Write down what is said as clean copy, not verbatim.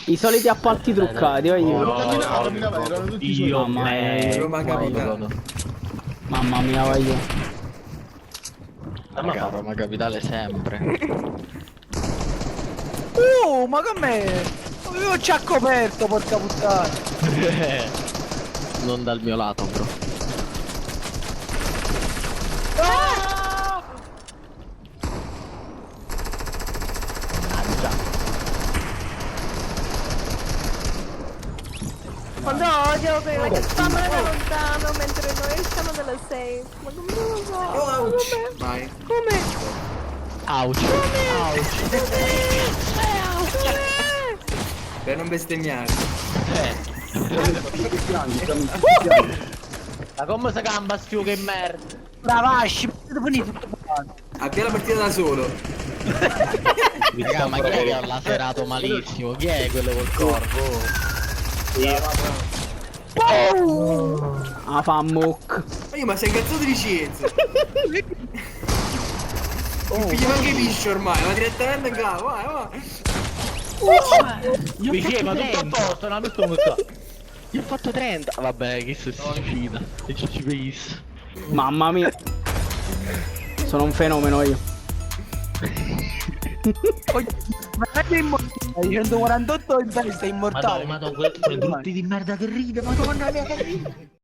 I soliti appalti truccati, voglio. Erano tutti Io Mamma me. Roma Capitale. Mamma mia, voglio. Raga, Roma Capitale sempre. Ma com'è? Io ci ha coperto, porca puttana. Non dal mio lato, bro. Quando odio che spammano da lontano mentre noi usciamo dalla safe. Ma come non lo so? Ouch. Vai. Come? Ouch. Per non bestemmiare. Ma come si gamba stu che merda? Bravasci, potete finire tutto quanto. Abbia la partita da solo. Raga, ma chi è che ha laserato malissimo? Chi è quello col corpo? Ah, fa muc. Ma sei incazzato di scienza. Non pigli anche i pisci ormai, ma direttamente in capo, vai, vai. Mi chiama tutto a posto, non tutto qua. Io ho fatto 30. Vabbè, che si suicida. E ci penso. Mamma mia. Sono un fenomeno io. Ma è immortale, 148 in testa, è immortale. Madonna, quei brutti di merda che ride, madonna mia che ride.